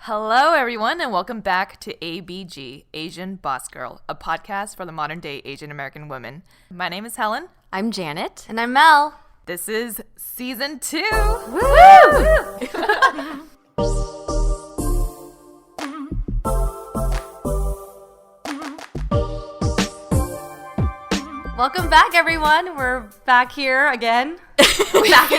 Hello, everyone, and welcome back to ABG, Asian Boss Girl, a podcast for the modern-day Asian American women. My name is Helen. I'm Janet. And I'm Mel. This is Season 2. Woo! Welcome back, everyone. We're back here again. back.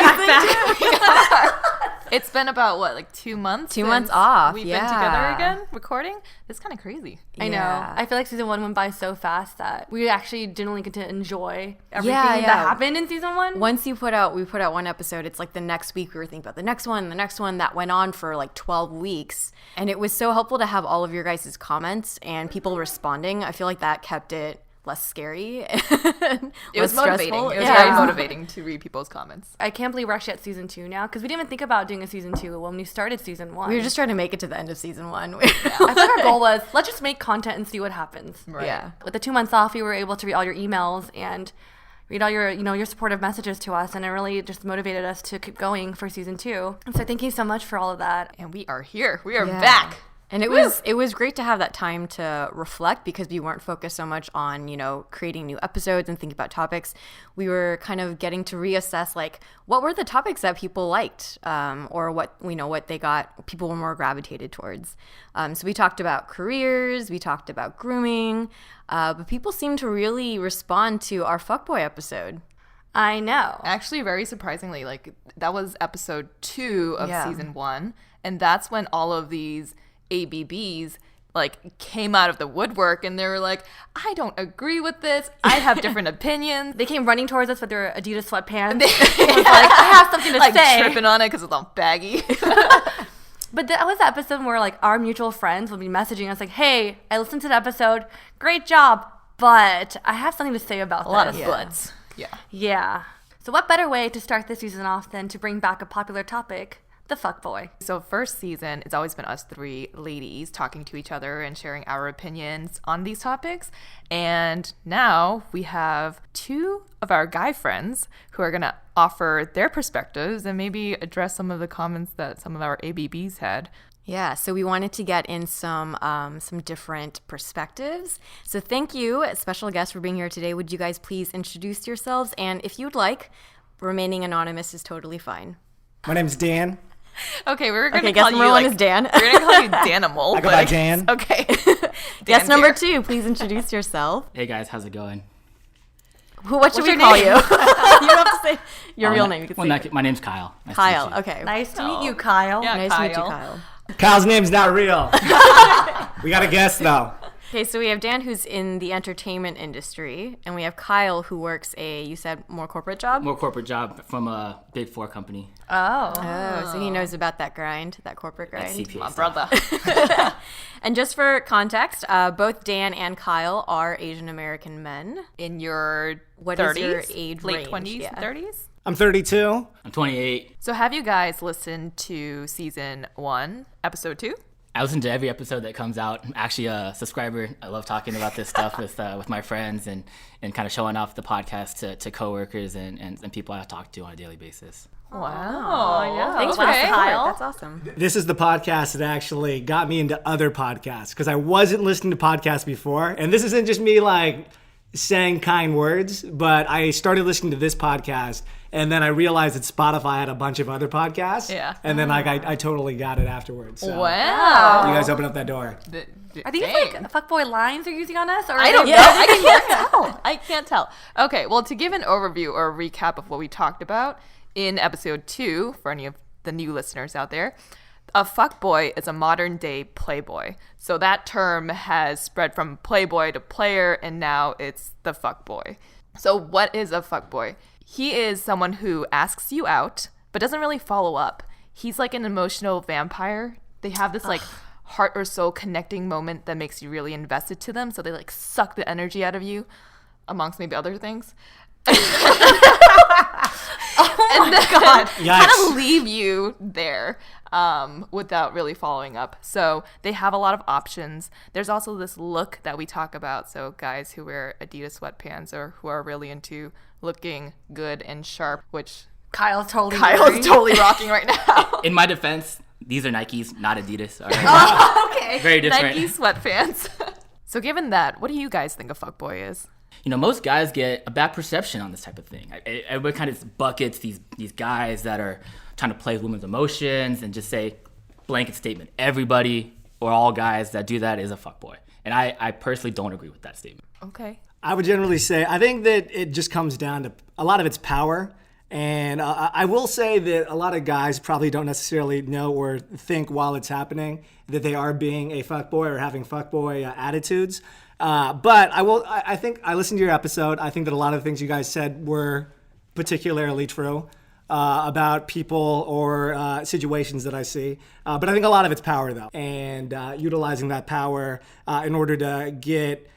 It's been about, 2 months? 2 months off, We've been together again, recording. It's kind of crazy. I know. I feel like season 1 went by so fast that we actually didn't get to enjoy everything that happened in season 1. Once we put out one episode, it's like the next week we were thinking about the next one, that went on for 12 weeks. And it was so helpful to have all of your guys' comments and people responding. I feel like that kept it less scary. It was motivating. Stressful. It was very motivating to read people's comments. I can't believe we're actually at season 2 now because we didn't even think about doing a season 2 when we started season 1. We were just trying to make it to the end of season 1. I think our goal was, let's just make content and see what happens. Right. Yeah. With the 2 months off, we were able to read all your emails and read all your, your supportive messages to us, and it really just motivated us to keep going for season 2. And so thank you so much for all of that. And we are here. We are back. And it was great to have that time to reflect because we weren't focused so much on, creating new episodes and thinking about topics. We were kind of getting to reassess what were the topics that people liked or what people were more gravitated towards. So we talked about careers, we talked about grooming, but people seemed to really respond to our fuckboy episode. I know. Actually, very surprisingly, that was episode 2 of season 1. And that's when all of these ABBs came out of the woodwork and they were like, I don't agree with this. I have different opinions. They came running towards us with their Adidas sweatpants. It was I have something to say. Tripping on it because it's all baggy. But that was the episode where our mutual friends would be messaging us hey, I listened to the episode. Great job. But I have something to say about this. A lot of buts. Yeah. So what better way to start this season off than to bring back a popular topic? The fuckboy. So first season, it's always been us 3 ladies talking to each other and sharing our opinions on these topics. And now we have 2 of our guy friends who are going to offer their perspectives and maybe address some of the comments that some of our ABBs had. Yeah, so we wanted to get in some different perspectives. So thank you, special guest, for being here today. Would you guys please introduce yourselves? And if you'd like, remaining anonymous is totally fine. My name's Dan. Okay, we're going to call you number 1 is Dan. We're going to call you Danimal. I go by Dan. Okay. Guest number 2, please introduce yourself. Hey guys, how's it going? What should we call you? You don't have to say your real name. You can say my name's Kyle. Nice Kyle. to meet you. Okay. Nice to meet you, Kyle. Yeah, Nice to meet you, Kyle. Kyle's name's not real. We got a guess though. Okay, so we have Dan, who's in the entertainment industry, and we have Kyle, who works you said more corporate job? More corporate job from a Big 4 company. Oh, so he knows about that grind, that corporate grind. CPA My stuff. brother. And just for context, both Dan and Kyle are Asian American men. In your What 30s? is your age Late range? 20s, Yeah. 30s? I'm 32. I'm 28. So have you guys listened to season 1, episode 2? I listen to every episode that comes out. I'm actually a subscriber. I love talking about this stuff with my friends and kind of showing off the podcast to coworkers and people I talk to on a daily basis. Wow. Thanks for Okay. the Kyle. That's awesome. This is the podcast that actually got me into other podcasts because I wasn't listening to podcasts before. And this isn't just me saying kind words, but I started listening to this podcast and then I realized that Spotify had a bunch of other podcasts. Yeah. And then I totally got it afterwards. So Wow. you guys open up that door. Are these fuckboy lines they're using on us? Or I don't know. I can't tell. Okay, well, to give an overview or a recap of what we talked about in episode 2, for any of the new listeners out there, a fuckboy is a modern-day playboy. So that term has spread from playboy to player, and now it's the fuckboy. So what is a fuckboy? He is someone who asks you out, but doesn't really follow up. He's like an emotional vampire. They have this heart or soul connecting moment that makes you really invested to them. So they suck the energy out of you, amongst maybe other things. And then kind of leave you there without really following up. So they have a lot of options. There's also this look that we talk about. So guys who wear Adidas sweatpants or who are really into looking good and sharp, which Kyle's totally Kyle's totally rocking right now. In my defense, These are Nikes, not Adidas. All right? Okay. Very different. Nike sweatpants. So given that, what do you guys think a fuckboy is? Most guys get a bad perception on this type of thing. Everybody kind of buckets these guys that are trying to play with women's emotions and just say blanket statement. Everybody or all guys that do that is a fuckboy. And I personally don't agree with that statement. Okay. I would generally say, I think that it just comes down to a lot of its power. And I will say that a lot of guys probably don't necessarily know or think while it's happening that they are being a fuckboy or having fuckboy attitudes. But I think I listened to your episode. I think that a lot of the things you guys said were particularly true about people or situations that I see. But I think a lot of it's power, though, and utilizing that power in order to get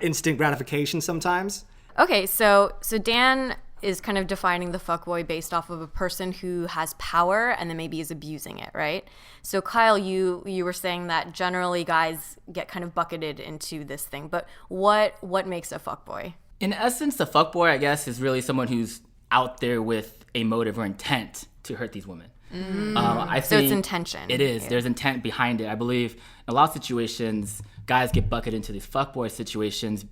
instant gratification sometimes. Okay, so Dan is kind of defining the fuckboy based off of a person who has power and then maybe is abusing it, right? So Kyle, you were saying that generally guys get kind of bucketed into this thing, but what makes a fuckboy? In essence, the fuckboy, I guess, is really someone who's out there with a motive or intent to hurt these women. I So it's think intention. It is. There's intent behind it. I believe in a lot of situations, guys get bucketed into these fuckboy situations,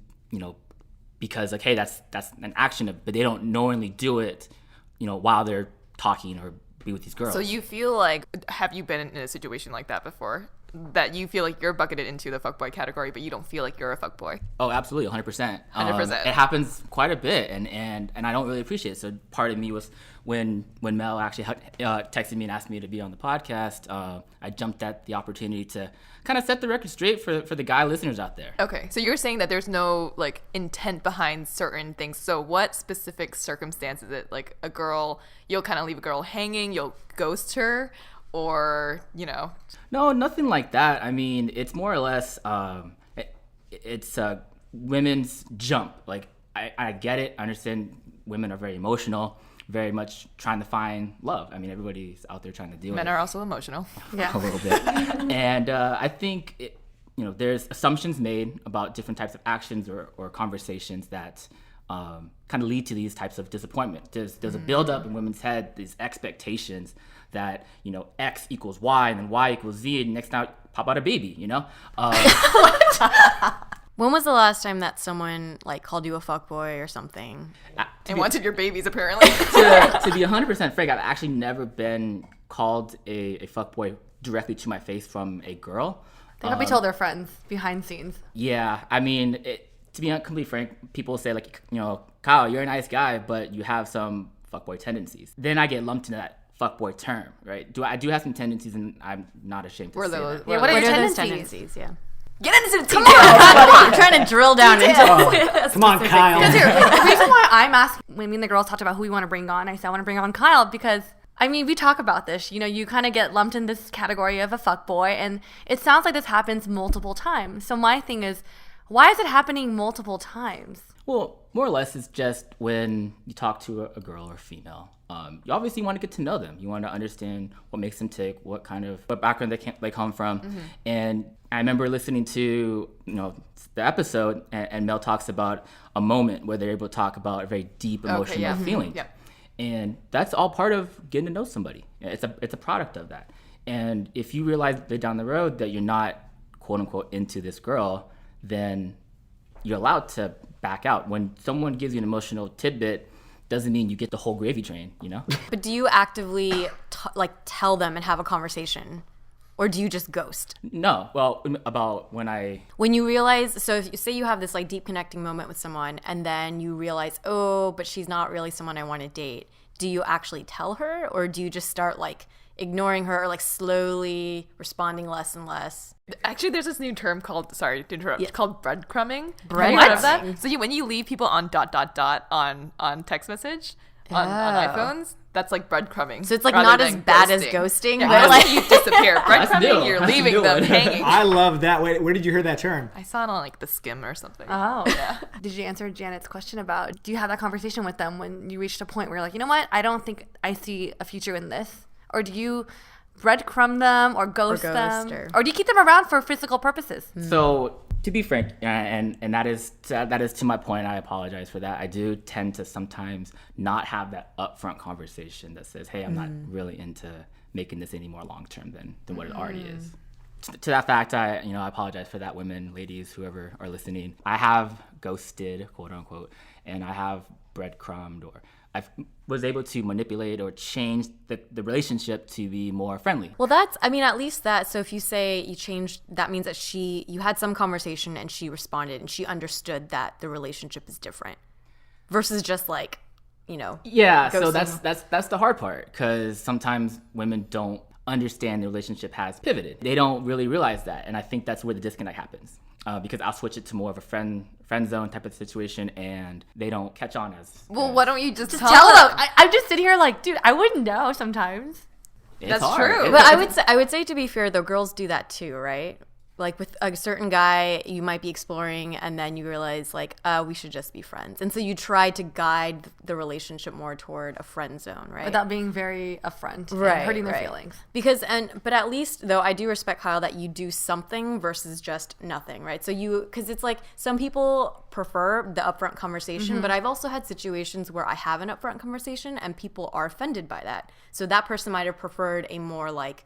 because like, hey, that's an action, but they don't knowingly do it, while they're talking or be with these girls. So you feel like, have you been in a situation like that before? That you feel like you're bucketed into the fuckboy category, but you don't feel like you're a fuckboy? Oh, absolutely, 100%. 100%. It happens quite a bit, and I don't really appreciate it. So part of me was when Mel actually texted me and asked me to be on the podcast, I jumped at the opportunity to kind of set the record straight for the guy listeners out there. Okay, so you're saying that there's no like intent behind certain things. So what specific circumstance is it? Like a girl, you'll kind of leave a girl hanging, you'll ghost her, or No, nothing like that. I mean, it's more or less it's women's jump. Like I get it. I understand women are very emotional, very much trying to find love. I mean, everybody's out there trying to deal with it. Men are also emotional. A little bit. And I think there's assumptions made about different types of actions or conversations that kind of lead to these types of disappointment. There's a buildup in women's head, these expectations that X equals Y and then Y equals Z, and next now pop out a baby. When was the last time that someone like called you a fuckboy or something? And wanted your babies, apparently. to be 100% frank, I've actually never been called a fuckboy directly to my face from a girl. They probably told their friends behind scenes. Yeah, I mean, to be completely frank, people say like, Kyle, you're a nice guy, but you have some fuckboy tendencies. Then I get lumped into that fuckboy term, right? I do have some tendencies, and I'm not ashamed to say that. Yeah, what are your those tendencies? Yeah. Get into the Come on, I'm trying to drill down into it. Come on, Kyle. The reason why I'm asking, when me and the girls talked about who we want to bring on, I said I want to bring on Kyle because, I mean, we talk about this. You kind of get lumped in this category of a fuckboy, and it sounds like this happens multiple times. So my thing is, why is it happening multiple times? Well, more or less, it's just when you talk to a girl or a female, you obviously want to get to know them. You want to understand what makes them tick, what background they come from. Mm-hmm. And I remember listening to the episode, and Mel talks about a moment where they're able to talk about a very deep emotional feeling. Yeah. And that's all part of getting to know somebody. It's a product of that. And if you realize that down the road that you're not, quote unquote, into this girl, then you're allowed to back out. When someone gives you an emotional tidbit, doesn't mean you get the whole gravy train, But do you actively tell them and have a conversation? Or do you just ghost? No. Well, about when you realize, so if you say you have this deep connecting moment with someone and then you realize, oh, but she's not really someone I want to date. Do you actually tell her, or do you just start ignoring her, or slowly responding less and less? Actually, there's this new term called, sorry to interrupt, called breadcrumbing. Breadcrumbing? Have you heard of that? So when you leave people on ... on text message on iPhones, that's like breadcrumbing. So it's not as bad as ghosting, yeah, but you disappear. new. Breadcrumbing, you're That's leaving new them one. hanging. I love that. Where did you hear that term? I saw it on the Skim or something. Oh, yeah. Did you answer Janet's question about, do you have that conversation with them when you reached a point where you're like, you know what, I don't think I see a future in this? Or do you breadcrumb them or ghost them? Or do you keep them around for physical purposes? So to be frank, and that is to my point, I apologize for that. I do tend to sometimes not have that upfront conversation that says, hey, I'm not really into making this any more long term than what it already is. To that fact, I apologize for that, women, ladies, whoever are listening. I have ghosted, quote unquote, and I have breadcrumbed, or I was able to manipulate or change the relationship to be more friendly. Well, at least that. So if you say you changed, that means that you had some conversation and she responded and she understood that the relationship is different versus just like, Yeah, ghosting. so that's the hard part, because sometimes women don't understand the relationship has pivoted. They don't really realize that, and I think that's where the disconnect happens. Because I'll switch it to more of a friend zone type of situation, and they don't catch on as. Well, why don't you just Tell tell them. them? I'm just sitting here like, dude, I wouldn't know sometimes. It's That's hard. true. But I would say to be fair though, girls do that too, right? Like with a certain guy you might be exploring and then you realize like, we should just be friends. And so you try to guide the relationship more toward a friend zone, right? Without being very upfront and Right, hurting their right. feelings. But at least though I do respect, Kyle, that you do something versus just nothing, right? So because it's like some people prefer the upfront conversation, but I've also had situations where I have an upfront conversation and people are offended by that. So that person might have preferred a more like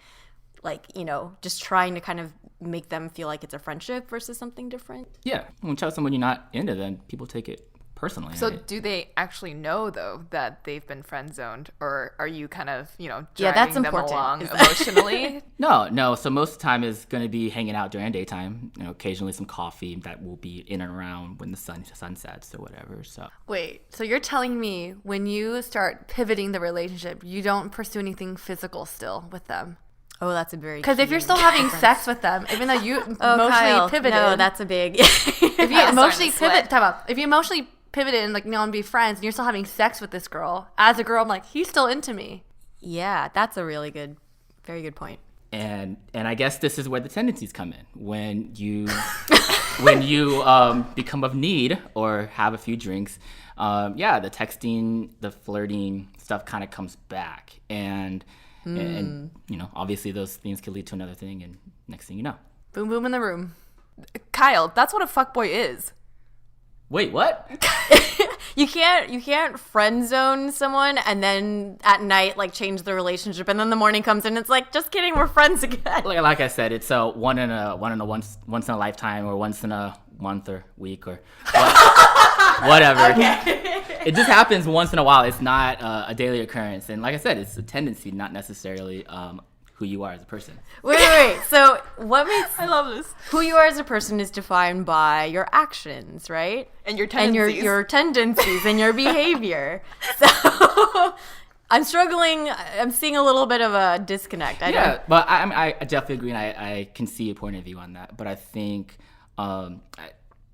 just trying to kind of make them feel like it's a friendship versus something different. Yeah, when you tell someone you're not into them, people take it personally. So right? do they actually know though that they've been friend zoned, or are you kind of Yeah, dragging that's them important. along Is that- emotionally? No. So most of the time is going to be hanging out during daytime. Occasionally some coffee that will be in and around when the sun sets or whatever. So Wait, so you're telling me when you start pivoting the relationship, you don't pursue anything physical still with them? Oh, that's a very Because if key you're still having difference. sex with them, even though you Oh, emotionally Kyle, pivoted, no, that's a big. if you starting emotionally to sweat. if you emotionally pivoted and and be friends, and you're still having sex with this girl, as a girl, I'm like, he's still into me. Yeah, that's a really very good point. and I guess this is where the tendencies come in when you become of need or have a few drinks. The texting, the flirting stuff kind of comes back, and obviously those things can lead to another thing, and next thing you know. Boom, boom in the room. Kyle, that's what a fuckboy is. Wait, what? You can't friend zone someone and then at night like change the relationship, and then the morning comes and it's like, just kidding, we're friends again. Like I said, it's a once in a lifetime, or once in a month or week or whatever. It just happens once in a while. It's not a daily occurrence, and like I said, it's a tendency, not necessarily who you are as a person. Wait. So what makes I love this. who you are as a person is defined by your actions, right? And your And tendencies. your tendencies and your behavior. So I'm struggling. I'm seeing a little bit of a disconnect. Yeah, but I definitely agree, and I can see your point of view on that. But I think, so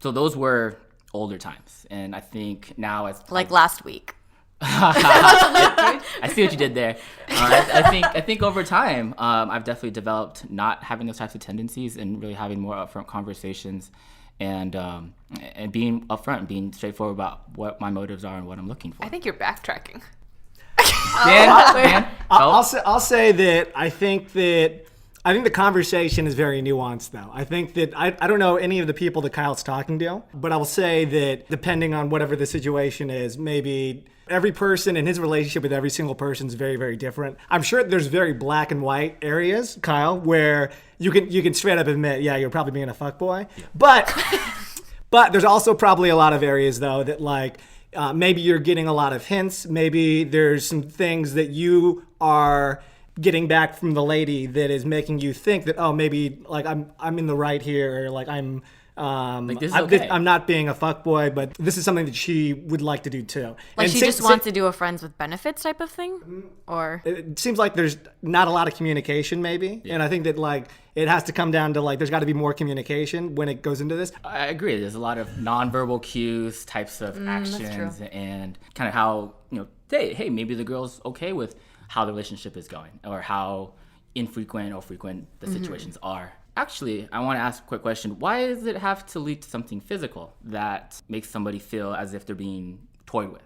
those were older times, and I think now as Like last week. I see what you did there. I think over time, I've definitely developed not having those types of tendencies and really having more upfront conversations, and being upfront, being straightforward about what my motives are and what I'm looking for. I think you're backtracking. Dan, I'll say that I think the conversation is very nuanced, though. I think that I don't know any of the people that Kyle's talking to, but I will say that depending on whatever the situation is, maybe every person and his relationship with every single person is very, very different. I'm sure there's very black and white areas, Kyle, where you can straight up admit, yeah, you're probably being a fuckboy. Yeah. But there's also probably a lot of areas, though, that like maybe you're getting a lot of hints. Maybe there's some things that you are getting back from the lady that is making you think that, oh, maybe like I'm in the right here, or like I'm this is okay. I'm not being a fuckboy, but this is something that she would like to do too. Like And she just wants to do a friends with benefits type of thing? Or It seems like there's not a lot of communication, maybe, and I think that like it has to come down to like there's got to be more communication when it goes into this. I agree. There's a lot of nonverbal cues, types of actions, and kind of how hey, maybe the girl's okay with how the relationship is going, or how infrequent or frequent the situations are. Actually, I want to ask a quick question. Why does it have to lead to something physical that makes somebody feel as if they're being toyed with?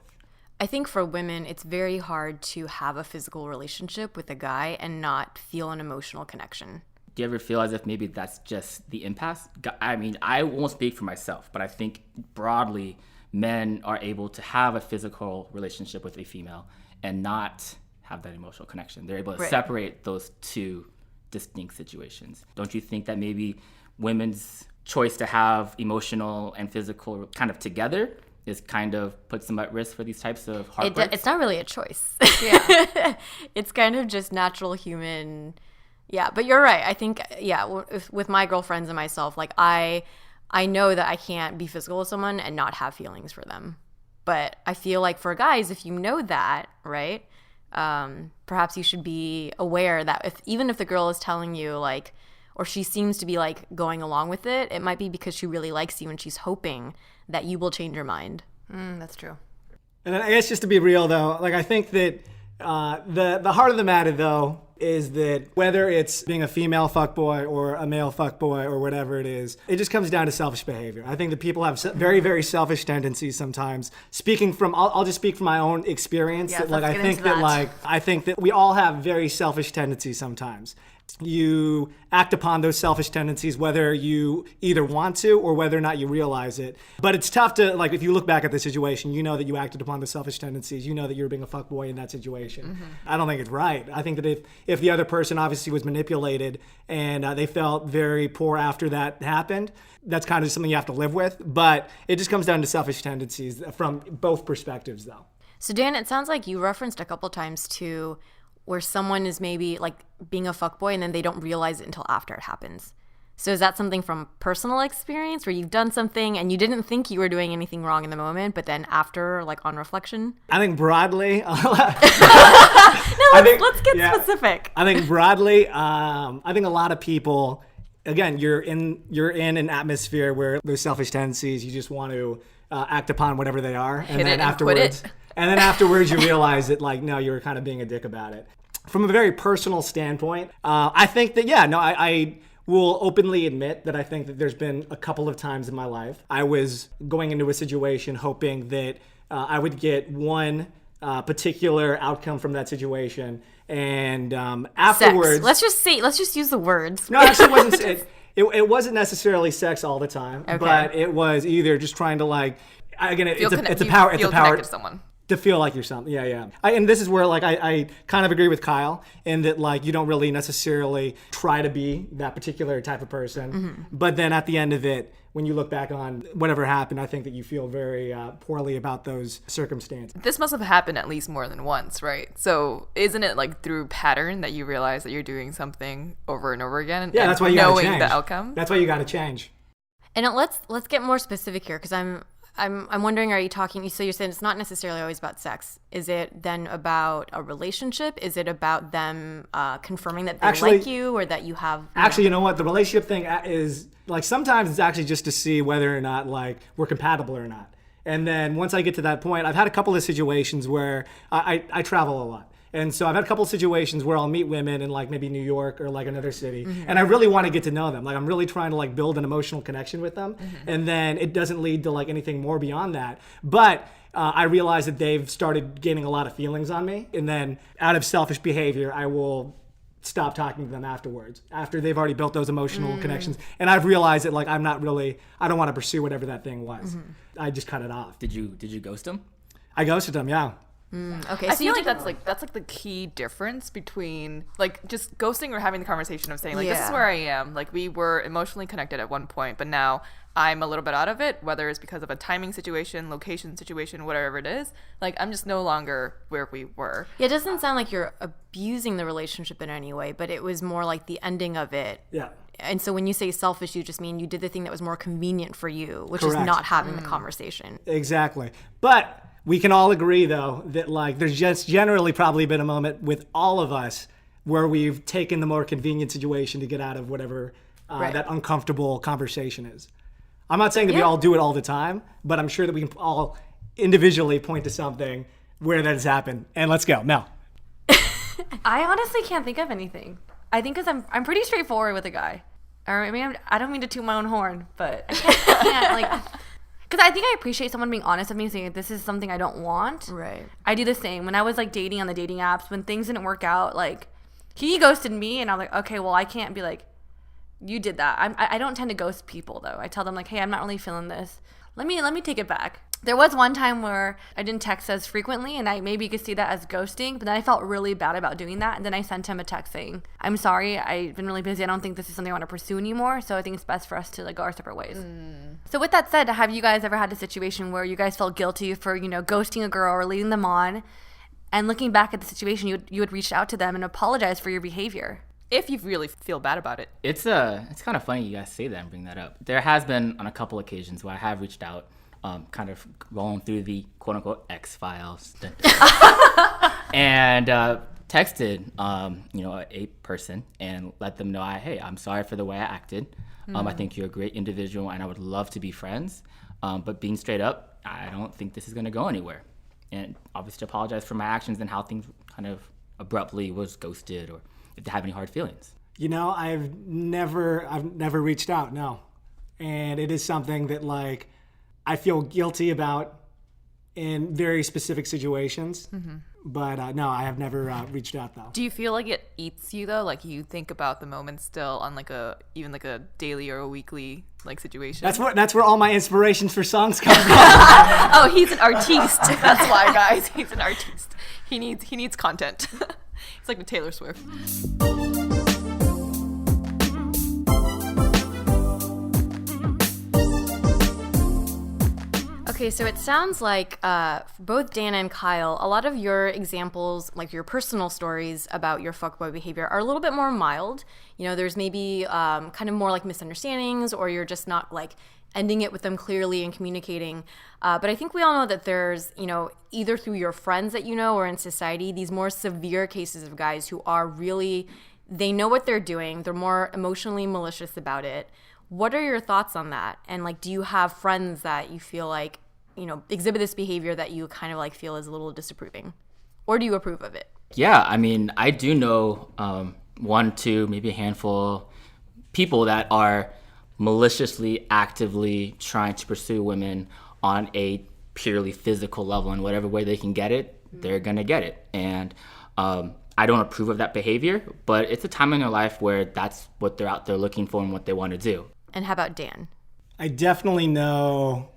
I think for women, it's very hard to have a physical relationship with a guy and not feel an emotional connection. Do you ever feel as if maybe that's just the impasse? I mean, I won't speak for myself, but I think broadly, men are able to have a physical relationship with a female and not have that emotional connection. They're able to Right. separate those two distinct situations. Don't you think that maybe women's choice to have emotional and physical kind of together is kind of puts them at risk for these types of heartbreaks? It's not really a choice. Yeah. It's kind of just natural human. Yeah, but you're right. I think, yeah, with my girlfriends and myself, like I know that I can't be physical with someone and not have feelings for them. But I feel like for guys, if you know that, right, perhaps you should be aware that even if the girl is telling you like, or she seems to be like going along with it, it might be because she really likes you and she's hoping that you will change your mind. That's true. And I guess just to be real, though, like I think that the heart of the matter, though, is that whether it's being a female fuckboy or a male fuckboy or whatever it is, it just comes down to selfish behavior. I think that people have very, very selfish tendencies sometimes. Speaking from, I'll just speak from my own experience. Yes, that, like let's I get think into that that. like I think that we all have very selfish tendencies sometimes. You act upon those selfish tendencies whether you either want to or whether or not you realize it. But it's tough to, like, if you look back at the situation, you know that you acted upon the selfish tendencies. You know that you were being a fuckboy in that situation. I don't think it's right. I think that if the other person obviously was manipulated and they felt very poor after that happened, that's kind of something you have to live with. But it just comes down to selfish tendencies from both perspectives, though. So Dan, it sounds like you referenced a couple times to where someone is maybe like being a fuckboy and then they don't realize it until after it happens. So is that something from personal experience where you've done something and you didn't think you were doing anything wrong in the moment, but then after, like on reflection? I think broadly, Let's get specific. I think broadly, I think a lot of people, again, you're in an atmosphere where there's selfish tendencies. You just want to act upon whatever they are, Hit it and quit it. And then afterwards, you realize that, like, no, you were kind of being a dick about it. From a very personal standpoint, I think that, I will openly admit that I think that there's been a couple of times in my life I was going into a situation hoping that I would get one particular outcome from that situation, and afterwards, Sex. Let's just use the words. no, actually, it wasn't. It wasn't necessarily sex all the time, Okay. but it was either just trying to, like, again, it's a You power. It's feel a power. connected to someone. To feel like you're something. Yeah. And this is where, like, I kind of agree with Kyle in that, like, you don't really necessarily try to be that particular type of person. But then at the end of it, when you look back on whatever happened, I think that you feel very poorly about those circumstances. This must have happened at least more than once, right? So isn't it like through pattern that you realize that you're doing something over and over again? Yeah, and that's why you got to knowing change. the outcome. That's why you got to change. And let's get more specific here, because I'm wondering, are you talking, so you're saying it's not necessarily always about sex. Is it then about a relationship? Is it about them confirming that they like you or that you have... Actually, you know what? The relationship thing is, like, sometimes it's actually just to see whether or not, like, we're compatible or not. And then once I get to that point, I've had a couple of situations where I travel a lot. And so I've had a couple of situations where I'll meet women in, like, maybe New York or, like, another city. And I really want to get to know them. Like, I'm really trying to, like, build an emotional connection with them. And then it doesn't lead to, like, anything more beyond that. But I realize that they've started gaining a lot of feelings on me. And then out of selfish behavior, I will stop talking to them afterwards, after they've already built those emotional connections. And I've realized that, like, I don't want to pursue whatever that thing was. I just cut it off. Did you ghost them? I ghosted them, yeah. Okay, I so you feel like didn't- that's like the key difference between like just ghosting or having the conversation of saying like this is Yeah. where I am. Like we were emotionally connected at one point, but now I'm a little bit out of it, whether it's because of a timing situation, location situation, whatever it is. Like I'm just no longer where we were. Yeah, it doesn't sound like you're abusing the relationship in any way, but it was more like the ending of it. Yeah. And so when you say selfish, you just mean you did the thing that was more convenient for you, which is Correct. not having the conversation. Exactly. But we can all agree, though, that, like, there's just generally probably been a moment with all of us where we've taken the more convenient situation to get out of whatever Right. that uncomfortable conversation is. I'm not saying that we all do it all the time, but I'm sure that we can all individually point to something where that has happened. And let's go. Mel. I honestly can't think of anything. I think because I'm pretty straightforward with a guy. Or I mean, I don't mean to toot my own horn, but I can't like... Because I think I appreciate someone being honest with me, saying this is something I don't want. Right. I do the same. When I was like dating on the dating apps, when things didn't work out, like he ghosted me, and I'm like, okay, well I can't be like, you did that. I don't tend to ghost people though. I tell them like, hey, I'm not really feeling this. Let me take it back. There was one time where I didn't text as frequently, and I maybe could see that as ghosting, but then I felt really bad about doing that. And then I sent him a text saying, I'm sorry, I've been really busy. I don't think this is something I want to pursue anymore. So I think it's best for us to like go our separate ways. So with that said, have you guys ever had a situation where you guys felt guilty for, you know, ghosting a girl or leading them on? And looking back at the situation, you would reach out to them and apologize for your behavior. If you really feel bad about it. It's kind of funny you guys say that and bring that up. There has been on a couple occasions where I have reached out, kind of rolling through the quote unquote X files, and texted a person and let them know, hey, I'm sorry for the way I acted. I think you're a great individual and I would love to be friends. But being straight up, I don't think this is going to go anywhere. And obviously apologize for my actions and how things kind of abruptly was ghosted, or if they have any hard feelings. You know, I've never reached out, no. And it is something that like I feel guilty about in very specific situations. But no, I have never reached out though. Do you feel like it eats you though? Like you think about the moment still on like even a daily or a weekly like situation? That's where all my inspirations for songs come from. Oh, he's an artiste. That's why, guys. He's an artiste. He needs content. It's like with Taylor Swift. Okay, so it sounds like both Dan and Kyle, a lot of your examples, like your personal stories about your fuckboy behavior, are a little bit more mild. You know, there's maybe kind of more like misunderstandings, or you're just not like ending it with them clearly and communicating. But I think we all know that there's, you know, either through your friends that you know or in society, these more severe cases of guys who are really, they know what they're doing. They're more emotionally malicious about it. What are your thoughts on that? And like, do you have friends that you feel like, you know, exhibit this behavior that you kind of like feel is a little disapproving? Or do you approve of it? Yeah, I mean, I do know one, two, maybe a handful people that are maliciously, actively trying to pursue women on a purely physical level, and whatever way they can get it, they're gonna get it. And I don't approve of that behavior, but it's a time in their life where that's what they're out there looking for and what they want to do. And how about Dan? I definitely know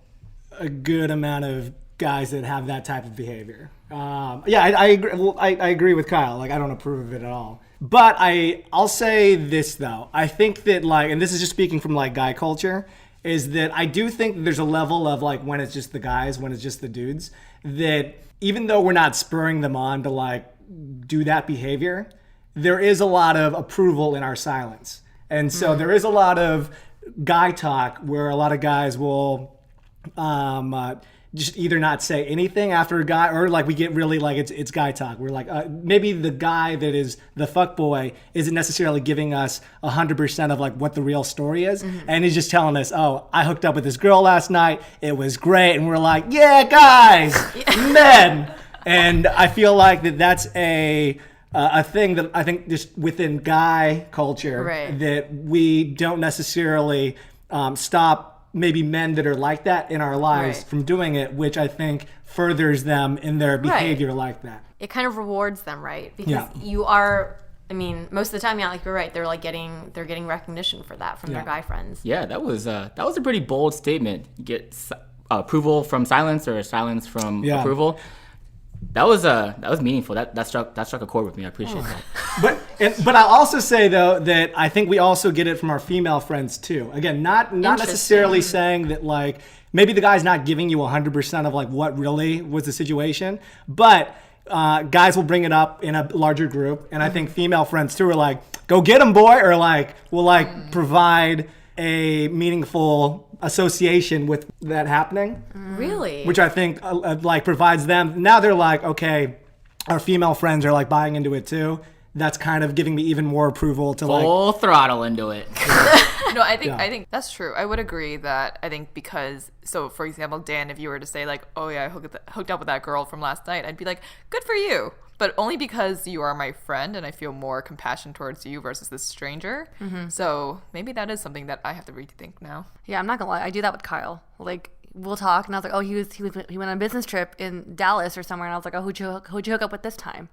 a good amount of guys that have that type of behavior. I agree. Well, I agree with Kyle. Like, I don't approve of it at all. But I'll say this though. I think that like, and this is just speaking from like guy culture, is that I do think that there's a level of like when it's just the guys, when it's just the dudes, that even though we're not spurring them on to like do that behavior, there is a lot of approval in our silence. And so there is a lot of guy talk where a lot of guys will just either not say anything after a guy, or like we get really like it's guy talk. We're like maybe the guy that is the fuckboy isn't necessarily giving us 100% of like what the real story is, and he's just telling us, oh, I hooked up with this girl last night, it was great, and we're like, yeah, guys, men. And I feel like that's a thing that I think just within guy culture, right, that we don't necessarily stop maybe men that are like that in our lives right, from doing it, which I think furthers them in their behavior right, like that. It kind of rewards them, right? Because Yeah. you are, I mean, most of the time, yeah, like you're right. They're like they're getting recognition for that from their guy friends. Yeah, that was a pretty bold statement. You get approval from silence or silence from approval. That was meaningful. That struck a chord with me. I appreciate that. But I'll also say though that I think we also get it from our female friends too. Again, not necessarily saying that like maybe the guy's not giving you 100% of like what really was the situation, but guys will bring it up in a larger group, and I think female friends too are like, go get him, boy, or like will like provide a meaningful association with that happening. Really? Which I think like provides them, now they're like, okay, our female friends are like buying into it too. That's kind of giving me even more approval to like full throttle into it. No, I think that's true. I would agree that I think because, so for example, Dan, if you were to say like, oh yeah, I hooked up with that girl from last night, I'd be like, good for you. But only because you are my friend and I feel more compassion towards you versus this stranger. So maybe that is something that I have to rethink now. Yeah, I'm not gonna lie. I do that with Kyle. Like, we'll talk, and I was like, oh, he went on a business trip in Dallas or somewhere, and I was like, oh, who'd you hook up with this time?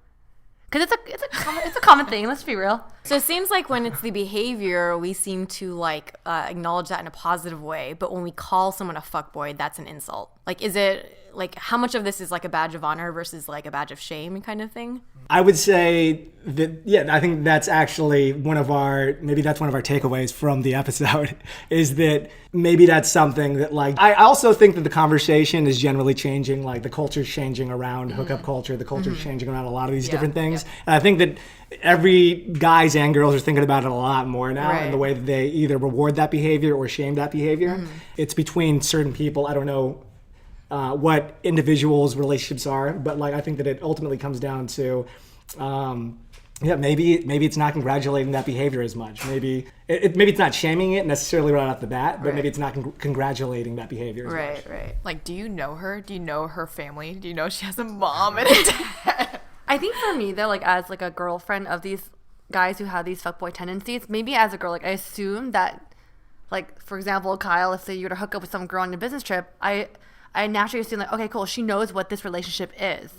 Because it's a common thing. Let's be real. So it seems like when it's the behavior, we seem to like acknowledge that in a positive way. But when we call someone a fuckboy, that's an insult. Like, is it like how much of this is like a badge of honor versus like a badge of shame kind of thing? I would say that, yeah, I think that's actually maybe that's one of our takeaways from the episode is that maybe that's something that like, I also think that the conversation is generally changing, like the culture's changing around hookup culture, the culture's changing around a lot of these different things. Yeah. And I think that every guys and girls are thinking about it a lot more now in the way that they either reward that behavior or shame that behavior. It's between certain people. I don't know what individuals' relationships are, but like I think that it ultimately comes down to, maybe it's not congratulating that behavior as much. Maybe it's not shaming it necessarily right off the bat, but maybe it's not congratulating that behavior as much. Right. Like, do you know her? Do you know her family? Do you know she has a mom and a dad? I think for me, though, like as like a girlfriend of these guys who have these fuckboy tendencies, maybe as a girl, like I assume that, like for example, Kyle, if say you were to hook up with some girl on a business trip, I naturally assume like, okay, cool, she knows what this relationship is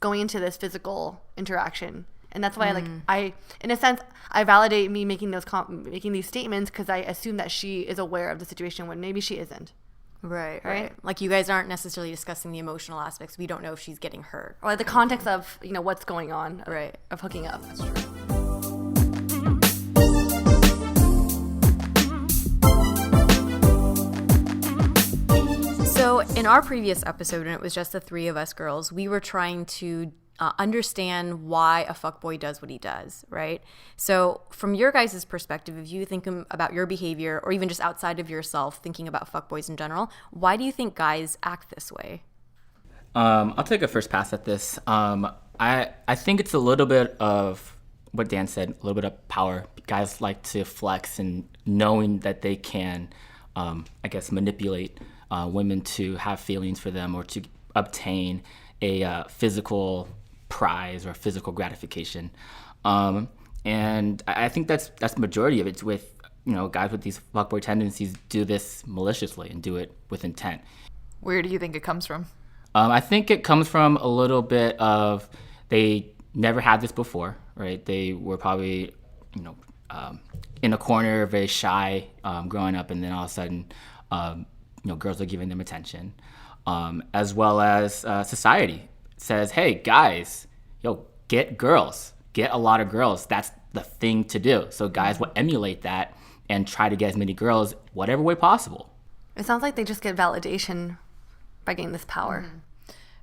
going into this physical interaction. And that's why in a sense, I validate me making these statements because I assume that she is aware of the situation when maybe she isn't. Right. Like you guys aren't necessarily discussing the emotional aspects. We don't know if she's getting hurt. Or like the context of, what's going on of hooking up. That's true. So in our previous episode, when it was just the three of us girls, we were trying to understand why a fuckboy does what he does, right? So from your guys' perspective, if you think about your behavior or even just outside of yourself, thinking about fuckboys in general, why do you think guys act this way? I'll take a first pass at this. I think it's a little bit of what Dan said, a little bit of power. Guys like to flex and knowing that they can, manipulate women to have feelings for them or to obtain a physical prize or physical gratification. And I think that's the majority of it. It's with, guys with these fuckboy tendencies do this maliciously and do it with intent. Where do you think it comes from? I think it comes from a little bit of they never had this before, right? They were probably, in a corner, very shy growing up, and then all of a sudden, girls are giving them attention. As well as society says, hey, guys, get girls. Get a lot of girls. That's the thing to do. So guys will emulate that and try to get as many girls whatever way possible. It sounds like they just get validation by getting this power. Mm-hmm.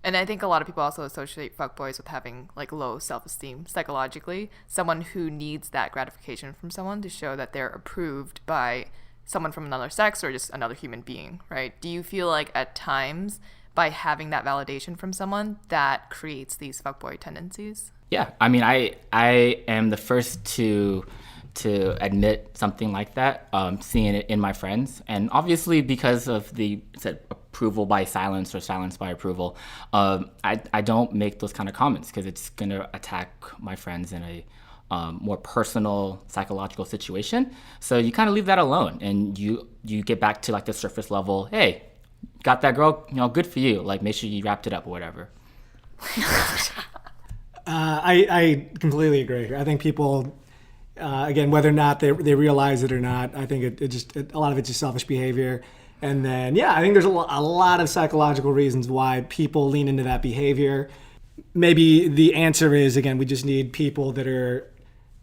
And I think a lot of people also associate fuckboys with having like low self-esteem psychologically. Someone who needs that gratification from someone to show that they're approved by someone from another sex or just another human being, right? Do you feel like at times by having that validation from someone that creates these fuckboy tendencies? Yeah, I mean, I am the first to admit something like that, seeing it in my friends. And obviously because of the approval by silence or silence by approval, I don't make those kind of comments because it's going to attack my friends in a more personal psychological situation. So you kind of leave that alone and you get back to like the surface level. Hey, got that girl, good for you. Like make sure you wrapped it up or whatever. I completely agree. I think people, again, whether or not they realize it or not, I think a lot of it's just selfish behavior. And then, I think there's a lot of psychological reasons why people lean into that behavior. Maybe the answer is, again, we just need people that are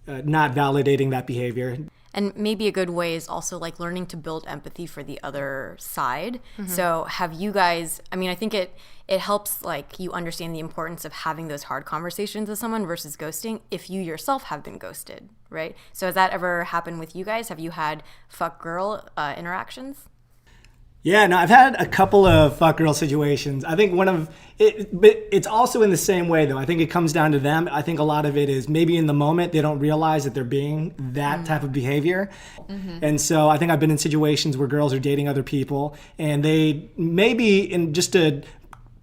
not validating that behavior. And maybe a good way is also like learning to build empathy for the other side. Mm-hmm. So have you guys, I think it helps like you understand the importance of having those hard conversations with someone versus ghosting if you yourself have been ghosted, right? So has that ever happened with you guys? Have you had fuck girl interactions? Yeah, no, I've had a couple of fuck girl situations. I think but it's also in the same way though. I think it comes down to them. I think a lot of it is maybe in the moment they don't realize that they're being that type of behavior. Mm-hmm. And so I think I've been in situations where girls are dating other people and they just to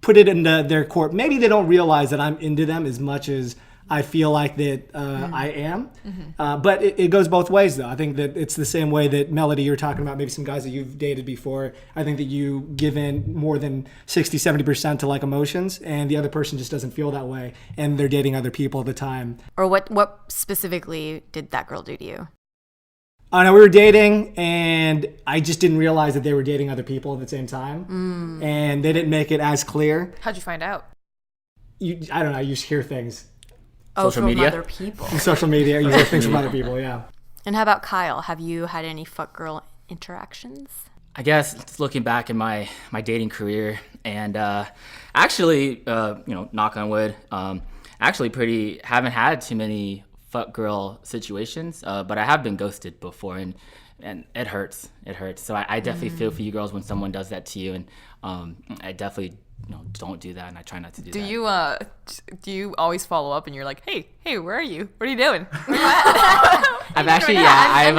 put it into their court, maybe they don't realize that I'm into them as much as I feel like that I am. But it goes both ways, though. I think that it's the same way that, Melody, you're talking about maybe some guys that you've dated before. I think that you give in more than 60, 70% to like emotions, and the other person just doesn't feel that way, and they're dating other people at the time. Or what specifically did that girl do to you? Oh no, we were dating, and I just didn't realize that they were dating other people at the same time, and they didn't make it as clear. How'd you find out? I don't know. You just hear things. Social from media? other people. In social media, you hear things from other people. Yeah. And how about Kyle? Have you had any fuck girl interactions? I guess just looking back in my dating career, and actually, knock on wood, actually haven't had too many fuck girl situations, but I have been ghosted before, and it hurts. It hurts. So I definitely feel for you girls when someone does that to you, and I definitely don't do that, and I try not to do that. Do you always follow up and you're like, hey, where are you? What are you doing? Where you at? I've actually, I'm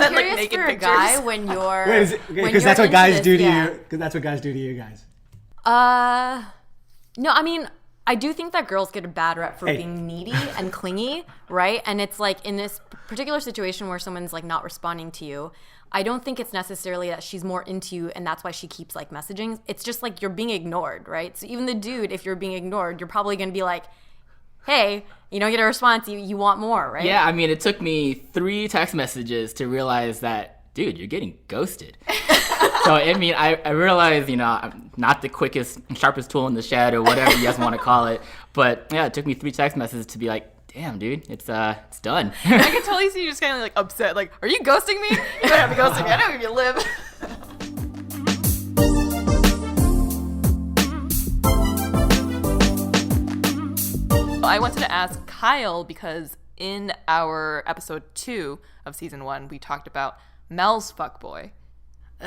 Send, like, curious naked for a pictures. guy when you're Because that's what guys do to you. Because that's what guys do to you guys. No, I mean, I do think that girls get a bad rep for being needy and clingy, right? And it's like in this particular situation where someone's like not responding to you, I don't think it's necessarily that she's more into you and that's why she keeps like messaging. It's just like you're being ignored, right? So even the dude, if you're being ignored, you're probably going to be like, hey, you don't get a response, you want more, right? Yeah, I mean, it took me 3 text messages to realize that, dude, you're getting ghosted. So, I mean, I realized, I'm not the quickest, sharpest tool in the shed or whatever you guys want to call it. But, yeah, it took me 3 text messages to be like, damn, dude, it's done. I can totally see you just kind of like upset. Like, are you ghosting me? You don't have to ghosting me. I know where you live. I wanted to ask Kyle because in our episode 2 of season 1, we talked about Mel's fuckboy.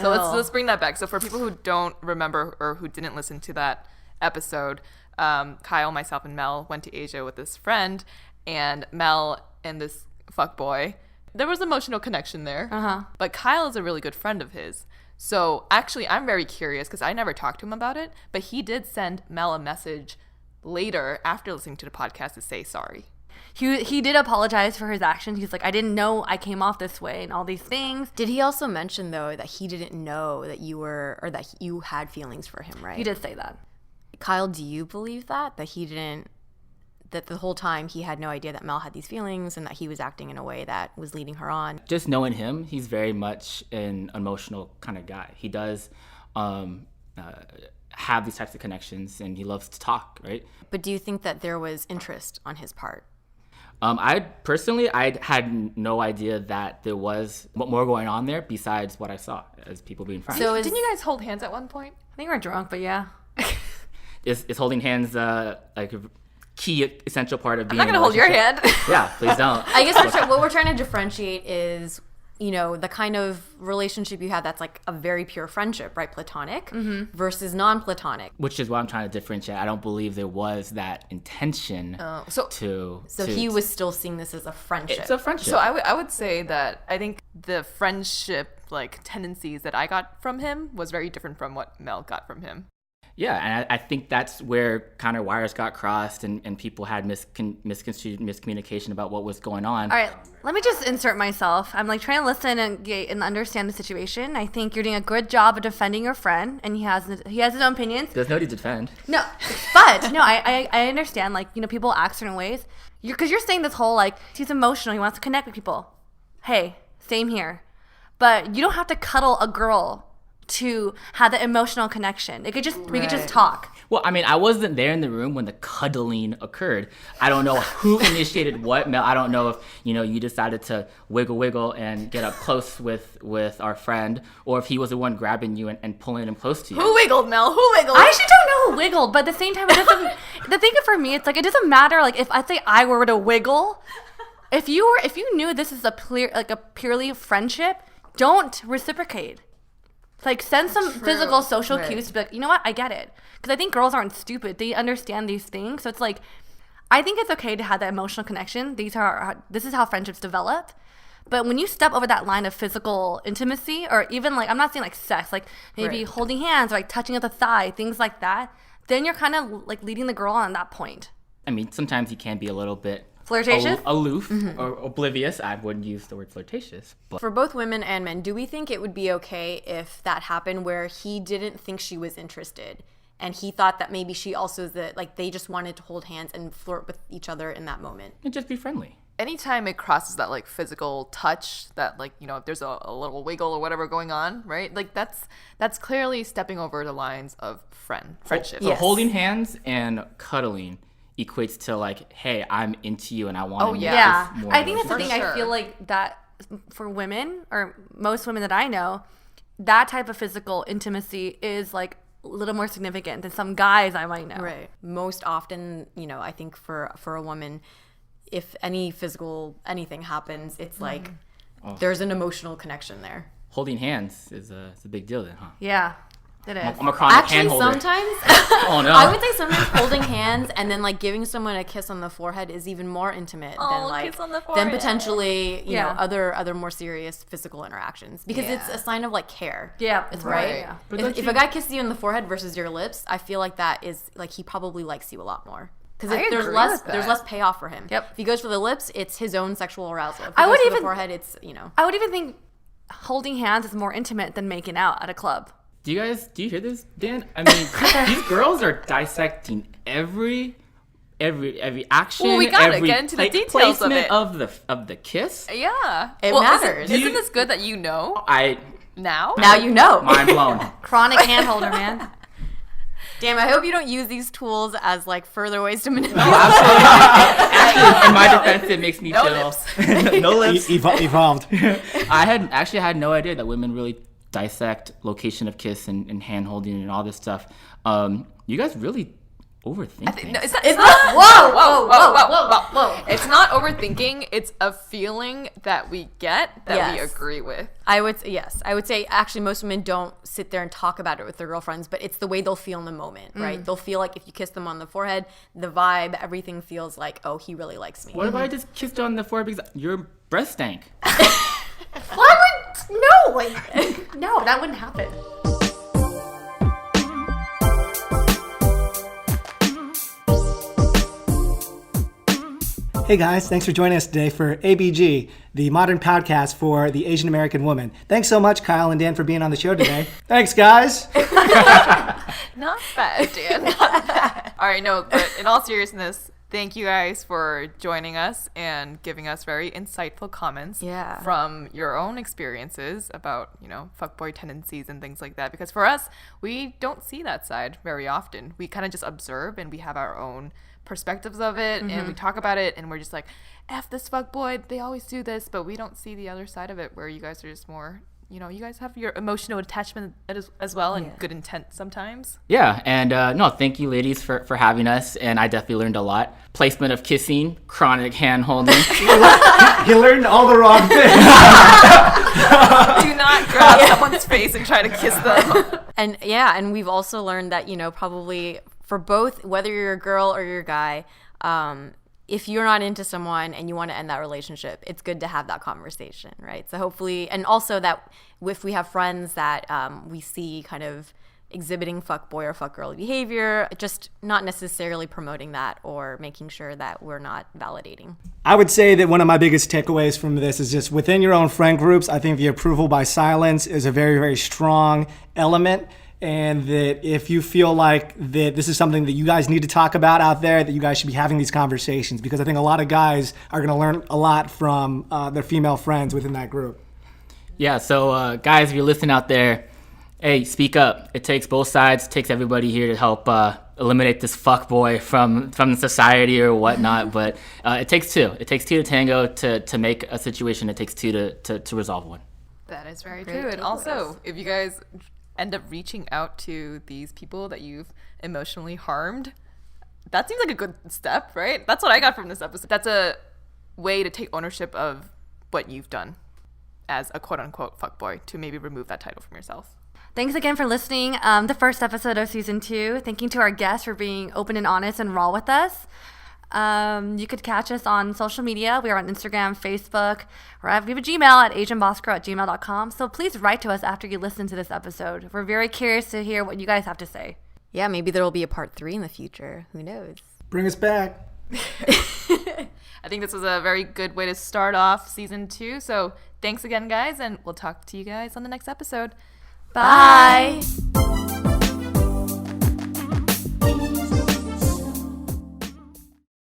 So let's bring that back. So for people who don't remember or who didn't listen to that episode, Kyle, myself, and Mel went to Asia with this friend, and Mel and this fuckboy, there was emotional connection there. But Kyle is a really good friend of his. So actually, I'm very curious because I never talked to him about it, but he did send Mel a message later after listening to the podcast to say sorry. He did apologize for his actions. He's like, I didn't know I came off this way and all these things. Did he also mention, though, that he didn't know that you were, or that you had feelings for him, right? He did say that. Kyle, do you believe that he didn't, that the whole time he had no idea that Mel had these feelings and that he was acting in a way that was leading her on? Just knowing him, he's very much an emotional kind of guy. He does have these types of connections, and he loves to talk, right? But do you think that there was interest on his part? I had no idea that there was more going on there besides what I saw as people being friends. So didn't you guys hold hands at one point? I think we were drunk, but yeah. Is holding hands like a key essential part of being? I'm not gonna hold your hand. Yeah, please don't. I guess what we're trying to differentiate is, the kind of relationship you have that's like a very pure friendship, right? Platonic versus non-platonic. Which is what I'm trying to differentiate. I don't believe there was that intention So he was still seeing this as a friendship. It's a friendship. So I would say that I think the friendship like tendencies that I got from him was very different from what Mel got from him. Yeah, and I think that's where kind of wires got crossed and people had miscommunication about what was going on. All right, let me just insert myself. I'm like trying to listen and understand the situation. I think you're doing a good job of defending your friend, and he has his own opinions. There's no need to defend. No, but no, I understand. Like, people act certain ways. Because you're saying this whole like he's emotional, he wants to connect with people. Hey, same here. But you don't have to cuddle a girl to have the emotional connection. We could just talk. Well, I mean, I wasn't there in the room when the cuddling occurred. I don't know who initiated what. Mel, I don't know if you decided to wiggle and get up close with our friend, or if he was the one grabbing you and pulling him close to you. Who wiggled, Mel? Who wiggled? I actually don't know who wiggled, but at the same time, it doesn't. The thing for me, it's like it doesn't matter. Like if I say I were to wiggle, if you knew this is a purely friendship, don't reciprocate. Like, send some physical, social cues to be like, you know what, I get it. Because I think girls aren't stupid. They understand these things. So it's like, I think it's okay to have that emotional connection. This is how friendships develop. But when you step over that line of physical intimacy, or even like, I'm not saying like sex, like maybe holding hands or like touching at the thigh, things like that, then you're kind of like leading the girl on that point. I mean, sometimes he can be a little bit Flirtatious? aloof or oblivious. I wouldn't use the word flirtatious, but For both women and men, do we think it would be okay if that happened where he didn't think she was interested and he thought that maybe she also they just wanted to hold hands and flirt with each other in that moment? and just be friendly. Anytime it crosses that like physical touch, that like, you know, if there's a little wiggle or whatever going on, right? Like that's clearly stepping over the lines of friendship. So Yes. holding hands and cuddling equates to like, hey, I'm into you and I want to make Yeah. this more. I think that's the For thing. sure. I feel like that for women, or most women that I know, that type of physical intimacy is like a little more significant than some guys I might know. Right. Most often, you know, I think for a woman, if any physical anything happens, it's like there's an emotional connection there. Holding hands is a big deal then, huh? Yeah, it is. I'm a chronic Actually, hand holder. sometimes Oh no. I would say sometimes holding hands and then like giving someone a kiss on the forehead is even more intimate than like kiss on the than forehead. potentially you Yeah. know other more serious physical interactions because it's Yeah. a sign of like care. Yeah, It's right. right. Yeah. But If, don't if you- a guy kisses you in the forehead versus your lips, I feel like that is like he probably likes you a lot more because I there's agree less with there's that. less payoff for him. Yep. If he goes for the lips, it's his own sexual arousal. If he I goes would for even- the forehead, it's you know. I would even think holding hands is more intimate than making out at a club. Do you hear this, Dan? I mean, these girls are dissecting every action. Well, we gotta every get into the like, details of placement it. of the kiss. Yeah. It Well, matters. Isn't this good that you know I now? Now you know. mind blown. Chronic hand holder, man. Damn, I hope you don't use these tools as like further ways to manipulate. Actually, in my defense, it makes me No feel lips. no lips. Evolved. I had no idea that women really dissect location of kiss and hand holding and all this stuff. You guys really overthink things. No, it's not, Whoa. It's not overthinking. It's a feeling that we get that we Yes. agree with. I would say actually most women don't sit there and talk about it with their girlfriends, but it's the way they'll feel in the moment, right? They'll feel like if you kiss them on the forehead, the vibe, everything feels like, oh, he really likes me. What if I just kissed you on the forehead because your breath stank? Why would no? Like, no, that wouldn't happen. Hey guys, thanks for joining us today for ABG, the modern podcast for the Asian American woman. Thanks so much, Kyle and Dan, for being on the show today. Thanks, guys. Not bad, Dan. Not bad. All right, no, but in all seriousness, thank you guys for joining us and giving us very insightful comments from your own experiences about, you know, fuckboy tendencies and things like that. Because for us, we don't see that side very often. We kind of just observe and we have our own perspectives of it and we talk about it and we're just like, F this fuckboy, they always do this, but we don't see the other side of it where you guys are just more, you know, you guys have your emotional attachment as well and good intent sometimes. Yeah, and no, thank you, ladies, for having us. And I definitely learned a lot. Placement of kissing, chronic hand holding. You learned all the wrong things. Do not grab someone's face and try to kiss them. And we've also learned that, you know, probably for both, whether you're a girl or you're a guy, if you're not into someone and you want to end that relationship, it's good to have that conversation, right? So hopefully, and also that if we have friends that we see kind of exhibiting fuckboy or fuckgirl behavior, just not necessarily promoting that or making sure that we're not validating. I would say that one of my biggest takeaways from this is just within your own friend groups, I think the approval by silence is a very, very strong element. And that if you feel like that this is something that you guys need to talk about out there, that you guys should be having these conversations, because I think a lot of guys are going to learn a lot from their female friends within that group. Yeah, so guys, if you're listening out there, hey, speak up. It takes both sides. It takes everybody here to help eliminate this fuckboy from society or whatnot. But it takes two. It takes two to tango to make a situation. It takes two to resolve one. That is very true. And also, if you guys end up reaching out to these people that you've emotionally harmed, that seems like a good step, right? That's what I got from this episode. That's a way to take ownership of what you've done as a quote-unquote fuckboy, to maybe remove that title from yourself. Thanks again for listening. The first episode of season 2. Thank you to our guests for being open and honest and raw with us. You could catch us on social media. We are on Instagram, Facebook, or we have a Gmail at asianbossgirl@gmail.com. So please write to us after you listen to this episode. We're very curious to hear what you guys have to say. Yeah, maybe there will be a part 3 in the future. Who knows? Bring us back. I think this was a very good way to start off season 2. So thanks again, guys, and we'll talk to you guys on the next episode. Bye.